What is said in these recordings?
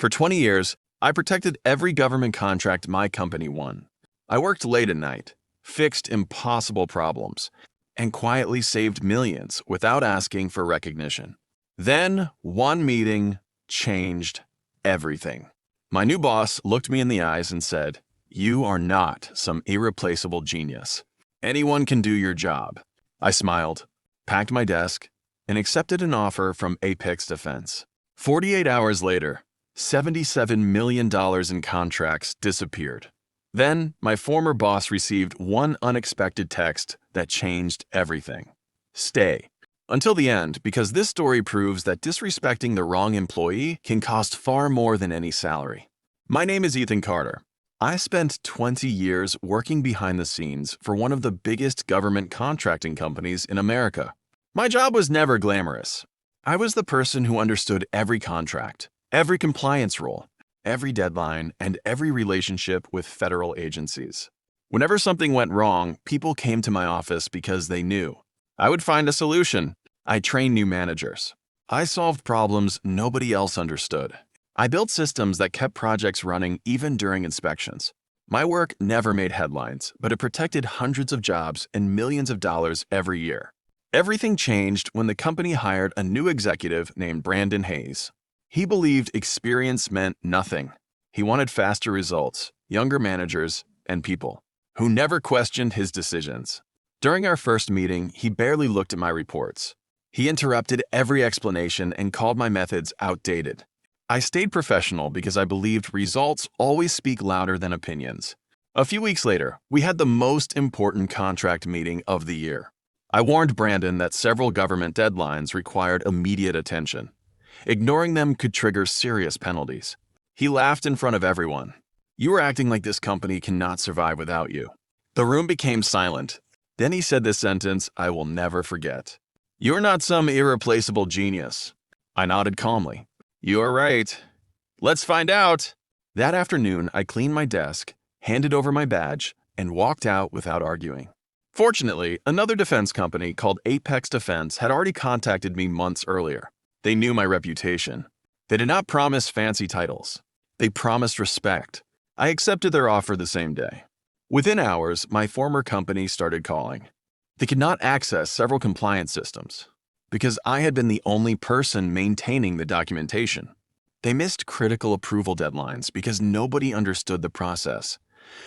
For 20 years, I protected every government contract my company won. I worked late at night, fixed impossible problems, and quietly saved millions without asking for recognition. Then, one meeting changed everything. My new boss looked me in the eyes and said, "You are not some irreplaceable genius. Anyone can do your job." I smiled, packed my desk, and accepted an offer from Apex Defense. 48 hours later, $77 million in contracts disappeared. Then, my former boss received one unexpected text that changed everything. Stay until the end, because this story proves that disrespecting the wrong employee can cost far more than any salary. My name is Ethan Carter. I spent 20 years working behind the scenes for one of the biggest government contracting companies in America. My job was never glamorous. I was the person who understood every contract, every compliance rule, every deadline, and every relationship with federal agencies. Whenever something went wrong, people came to my office because they knew I would find a solution. I trained new managers. I solved problems nobody else understood. I built systems that kept projects running even during inspections. My work never made headlines, but it protected hundreds of jobs and millions of dollars every year. Everything changed when the company hired a new executive named Brandon Hayes. He believed experience meant nothing. He wanted faster results, younger managers, and people who never questioned his decisions. During our first meeting, he barely looked at my reports. He interrupted every explanation and called my methods outdated. I stayed professional because I believed results always speak louder than opinions. A few weeks later, we had the most important contract meeting of the year. I warned Brandon that several government deadlines required immediate attention. Ignoring them could trigger serious penalties. He laughed in front of everyone. "You are acting like this company cannot survive without you." The room became silent. Then he said this sentence I will never forget. "You're not some irreplaceable genius." I nodded calmly. "You are right. Let's find out." That afternoon, I cleaned my desk, handed over my badge, and walked out without arguing. Fortunately, another defense company called Apex Defense had already contacted me months earlier. They knew my reputation. They did not promise fancy titles. They promised respect. I accepted their offer the same day. Within hours, my former company started calling. They could not access several compliance systems because I had been the only person maintaining the documentation. They missed critical approval deadlines because nobody understood the process.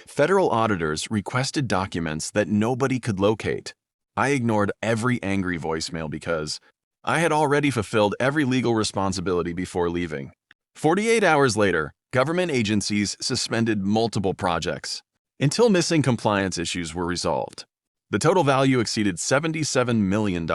Federal auditors requested documents that nobody could locate. I ignored every angry voicemail because I had already fulfilled every legal responsibility before leaving. 48 hours later, government agencies suspended multiple projects until missing compliance issues were resolved. The total value exceeded $77 million.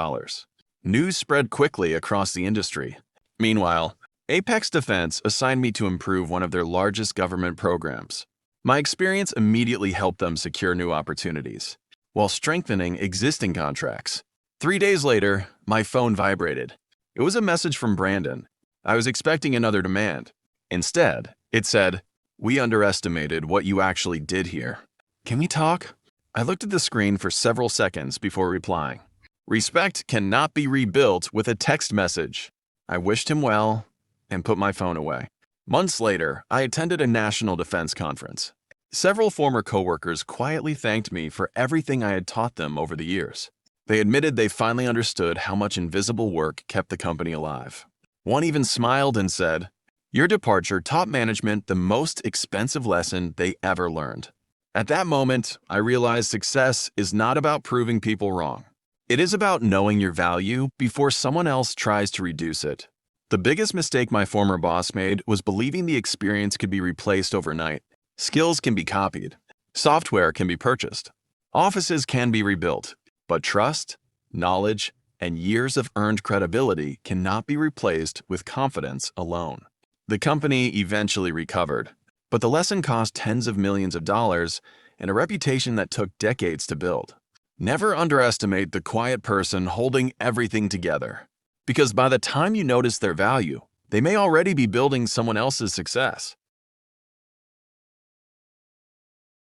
News spread quickly across the industry. Meanwhile, Apex Defense assigned me to improve one of their largest government programs. My experience immediately helped them secure new opportunities, while strengthening existing contracts. 3 days later, my phone vibrated. It was a message from Brandon. I was expecting another demand. Instead, it said, "We underestimated what you actually did here. Can we talk?" I looked at the screen for several seconds before replying. "Respect cannot be rebuilt with a text message." I wished him well and put my phone away. Months later, I attended a national defense conference. Several former coworkers quietly thanked me for everything I had taught them over the years. They admitted they finally understood how much invisible work kept the company alive. One even smiled and said, "Your departure taught management the most expensive lesson they ever learned." At that moment, I realized success is not about proving people wrong. It is about knowing your value before someone else tries to reduce it. The biggest mistake my former boss made was believing the experience could be replaced overnight. Skills can be copied. Software can be purchased. Offices can be rebuilt. But trust, knowledge, and years of earned credibility cannot be replaced with confidence alone. The company eventually recovered, but the lesson cost tens of millions of dollars and a reputation that took decades to build. Never underestimate the quiet person holding everything together, because by the time you notice their value, they may already be building someone else's success.